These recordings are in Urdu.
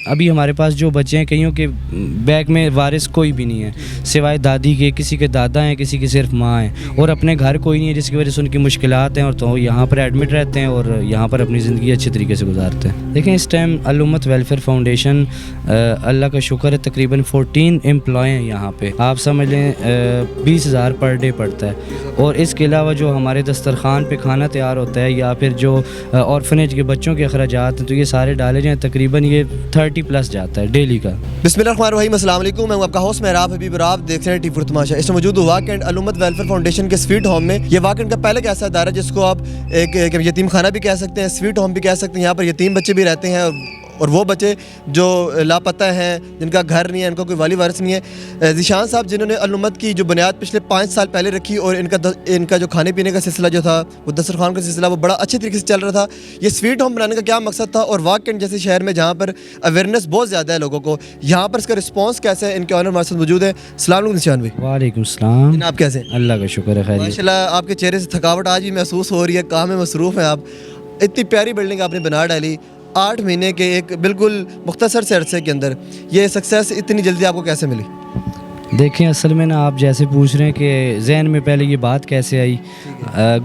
ابھی ہمارے پاس جو بچے ہیں کئیوں کے بیگ میں وارث کوئی بھی نہیں ہے سوائے دادی کے، کسی کے دادا ہیں، کسی کی صرف ماں ہیں، اور اپنے گھر کوئی نہیں ہے، جس کی وجہ سے ان کی مشکلات ہیں، اور تو یہاں پر ایڈمٹ رہتے ہیں اور یہاں پر اپنی زندگی اچھے طریقے سے گزارتے ہیں۔ دیکھیں اس ٹائم الامت ویلفیئر فاؤنڈیشن اللہ کا شکر ہے تقریباً 14 امپلائی ہیں یہاں پہ، آپ سمجھ لیں 20,000 پر ڈے پڑتا ہے، اور اس کے علاوہ جو ہمارے دسترخوان پہ کھانا تیار ہوتا ہے یا پھر جو آرفنیج کے بچوں کے اخراجات ہیں تو یہ سارے ڈالے جائیں، تقریباً یہ 30+ جاتا ہے ڈیلی کا۔ بسم اللہ الرحمن الرحیم، السلام علیکم، میں ہوں آپ کا ہوسٹ محراب حبیب اور آپ دیکھ رہے ہیں ٹی4 تماشا۔ اس میں موجود ہوں واقعی الامت ویلفیئر فاؤنڈیشن کے سویٹ ہوم میں۔ یہ واقعی کا پہلے ایسا ادارہ جس کو آپ ایک یتیم خانہ بھی کہہ سکتے ہیں، سویٹ ہوم بھی کہہ سکتے ہیں۔ یہاں پر یتیم بچے بھی رہتے ہیں اور وہ بچے جو لاپتہ ہیں، جن کا گھر نہیں ہے، ان کا کوئی والی وارث نہیں ہے۔ ذیشان صاحب جنہوں نے الامت کی جو بنیاد پچھلے 5 سال پہلے رکھی، اور ان کا جو کھانے پینے کا سلسلہ جو تھا، وہ دسترخوان کا سلسلہ، وہ بڑا اچھے طریقے سے چل رہا تھا۔ یہ سویٹ ہوم بنانے کا کیا مقصد تھا، اور واقعی جیسے شہر میں جہاں پر اویئرنیس بہت زیادہ ہے لوگوں کو، یہاں پر اس کا رسپانس کیسا ہے؟ ان کے آنر ہمارے ساتھ موجود ہیں۔ السلام علیکم ذیشان بھائی۔ وعلیکم السلام جناب کیسے ہیں؟ اللہ کا شکر ہے خیریت۔ ماشاءاللہ آپ کے چہرے سے تھکاوٹ آج بھی محسوس ہو رہی ہے، کام میں مصروف ہیں آپ۔ اتنی پیاری بلڈنگ آپ نے بنا ڈالی 8 مہینے کے ایک بالکل مختصر سے عرصے کے اندر، یہ سکسیس اتنی جلدی آپ کو کیسے ملی؟ دیکھیں اصل میں نا آپ جیسے پوچھ رہے ہیں کہ ذہن میں پہلے یہ بات کیسے آئی،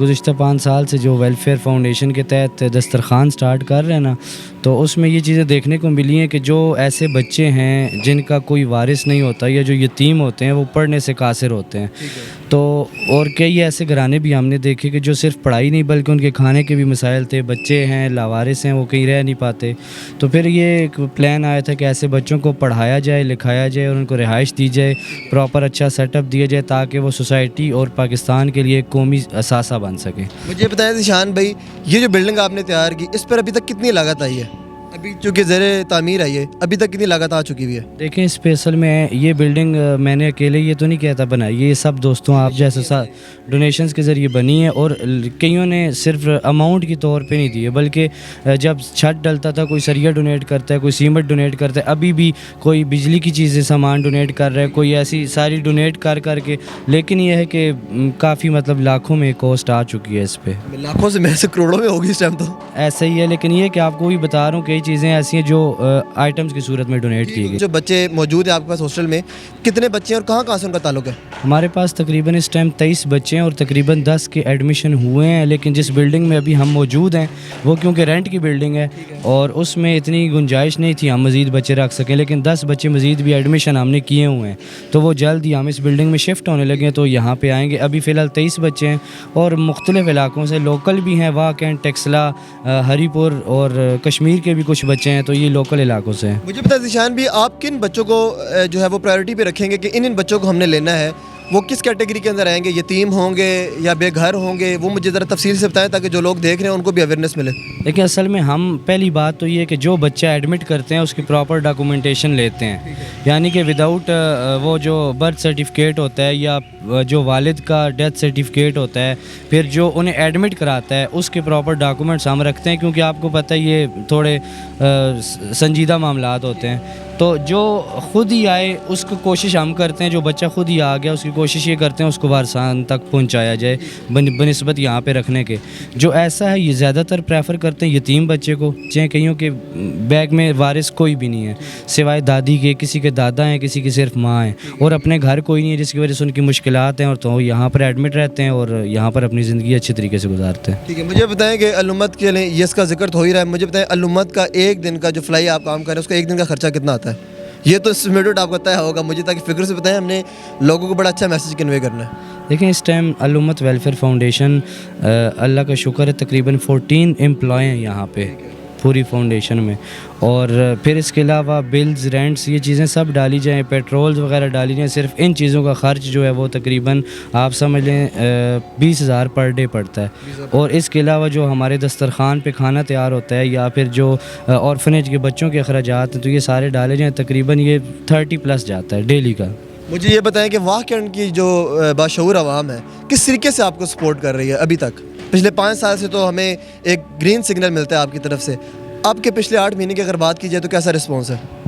گزشتہ 5 سال سے جو ویلفیئر فاؤنڈیشن کے تحت دسترخوان سٹارٹ کر رہے ہیں نا، تو اس میں یہ چیزیں دیکھنے کو ملی ہیں کہ جو ایسے بچے ہیں جن کا کوئی وارث نہیں ہوتا یا جو یتیم ہوتے ہیں، وہ پڑھنے سے قاصر ہوتے ہیں، تو اور کئی ایسے گھرانے بھی ہم نے دیکھے کہ جو صرف پڑھائی نہیں بلکہ ان کے کھانے کے بھی مسائل تھے، بچے ہیں لاوارث ہیں، وہ کہیں رہ نہیں پاتے، تو پھر یہ ایک پلان آیا تھا کہ ایسے بچوں کو پڑھایا جائے، لکھایا جائے اور ان کو رہائش دی جائے، پراپر اچھا سیٹ اپ دیا جائے تاکہ وہ سوسائٹی اور پاکستان کے لیے ایک قومی اثاثہ بن سکے۔ مجھے بتائیں ذیشان بھائی، یہ جو بلڈنگ آپ نے تیار کی، اس پر ابھی تک کتنی لاگت آئی ہے؟ ابھی چونکہ زیر تعمیر آئی ہے، ابھی تک کتنی لاگت آ چکی ہوئی ہے؟ دیکھیں اسپیشل میں یہ بلڈنگ میں نے اکیلے یہ تو نہیں کہتا بنائی، یہ سب دوستوں آپ جیسے ڈونیشنز کے ذریعے بنی ہے، اور کئیوں نے صرف اماؤنٹ کی طور پہ نہیں دی ہے، بلکہ جب چھت ڈلتا تھا کوئی سریا ڈونیٹ کرتا ہے، کوئی سیمنٹ ڈونیٹ کرتا ہے، ابھی بھی کوئی بجلی کی چیزیں سامان ڈونیٹ کر رہا ہے، کوئی ایسی ساری ڈونیٹ کر کے، لیکن یہ ہے کہ کافی مطلب لاکھوں میں کاسٹ آ چکی ہے اس پہ، لاکھوں سے میں سے کروڑوں میں ہوگی اس ٹائم تو۔ ایسا ہی ہے، لیکن یہ کہ آپ کو بھی بتا رہا ہوں کئی چیزیں ایسی ہیں جو آئٹمس کی صورت میں ڈونیٹ کی گئی۔ جو بچے موجود ہیں آپ کے پاس ہاسٹل میں، کتنے بچے ہیں اور کہاں سے ان کا تعلق ہے؟ ہمارے پاس تقریباً اس ٹائم 23 بچے ہیں اور تقریباً 10 کے ایڈمیشن ہوئے ہیں، لیکن جس بلڈنگ میں ابھی ہم موجود ہیں وہ کیونکہ رینٹ کی بلڈنگ ہے اور اس میں اتنی گنجائش نہیں تھی ہم مزید بچے رکھ سکیں، لیکن 10 بچے مزید بھی ایڈمیشن ہم نے کیے ہوئے ہیں، تو وہ جلد ہی ہم اس بلڈنگ میں شفٹ ہونے لگے ہیں، تو یہاں پہ آئیں گے۔ ابھی فی الحال 23 بچے ہیں اور مختلف علاقوں سے، لوکل بھی ہیں، واقعاً ٹیکسلا، ہری پور اور کشمیر کے بھی کچھ بچے ہیں، تو یہ لوکل علاقوں سے ہیں۔ مجھے پتا ذیشان بھی، آپ کن بچوں کو جو ہے وہ پرائیورٹی پہ رکھیں گے کہ ان بچوں کو ہم نے لینا ہے؟ وہ کس کیٹیگری کے اندر آئیں گے؟ یتیم ہوں گے یا بے گھر ہوں گے؟ وہ مجھے ذرا تفصیل سے بتائیں تاکہ جو لوگ دیکھ رہے ہیں ان کو بھی اویئرنیس ملے۔ لیکن اصل میں ہم پہلی بات تو یہ ہے کہ جو بچہ ایڈمٹ کرتے ہیں اس کی پراپر ڈاکومنٹیشن لیتے ہیں، یعنی کہ وداؤٹ وہ جو برتھ سرٹیفکیٹ ہوتا ہے یا جو والد کا ڈیتھ سرٹیفکیٹ ہوتا ہے، پھر جو انہیں ایڈمٹ کراتا ہے اس کے پراپر ڈاکومنٹس ہم رکھتے ہیں، کیونکہ آپ کو پتہ ہے یہ تھوڑے سنجیدہ معاملات ہوتے ہیں، تو جو خود ہی آئے اس کو کوشش ہم کرتے ہیں، جو بچہ خود ہی آ گیا اس کی کوشش یہ کرتے ہیں اس کو وارثان تک پہنچایا جائے بنسبت یہاں پہ رکھنے کے۔ جو ایسا ہے یہ زیادہ تر پریفر کرتے ہیں یتیم بچے کو، چاہے کئیوں کے بیگ میں وارث کوئی بھی نہیں ہے سوائے دادی کے، کسی کے دادا ہیں، کسی کی صرف ماں ہیں، اور اپنے گھر کوئی نہیں ہے، جس کی وجہ سے ان کی مشکلات ہیں، اور تو یہاں پر ایڈمٹ رہتے ہیں اور یہاں پر اپنی زندگی اچھے طریقے سے گزارتے ہیں۔ ٹھیک ہے، مجھے بتائیں کہ الامت کے لیے یہ اس کا ذکر تو ہو ہی رہا ہے، مجھے بتائیں الامت کا ایک دن کا جو فلائی آپ کام کر رہے ہیں اس کا ایک دن کا خرچہ کتنا آتا ہے؟ یہ تو اسٹیمیٹڈ آپ کو طے ہوگا مجھے، تاکہ فکر سے بتائیں، ہم نے لوگوں کو بڑا اچھا میسج کنوے کرنا ہے۔ دیکھیں اس ٹائم الامت ویلفیئر فاؤنڈیشن اللہ کا شکر ہے تقریباً 14 امپلائی ہیں یہاں پہ پوری فاؤنڈیشن میں، اور پھر اس کے علاوہ بلز، رینٹس، یہ چیزیں سب ڈالی جائیں، پیٹرولز وغیرہ ڈالی جائیں، صرف ان چیزوں کا خرچ جو ہے وہ تقریباً آپ سمجھ لیں 20,000 پر ڈے پڑتا ہے، اور اس کے علاوہ جو ہمارے دسترخوان پہ کھانا تیار ہوتا ہے یا پھر جو آرفنیج کے بچوں کے اخراجات ہیں تو یہ سارے ڈالے جائیں، تقریباً یہ 30+ جاتا ہے ڈیلی کا۔ مجھے یہ بتائیں کہ واقعاً کی جو باشعور عوام ہے کس طریقے سے آپ کو سپورٹ کر رہی ہے ابھی تک؟ پچھلے 5 سال سے تو ہمیں ایک گرین سگنل ملتا ہے آپ کی طرف سے، آپ کے پچھلے 8 مہینے کی اگر بات کی جائے تو کیسا رسپانس ہے؟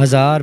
1000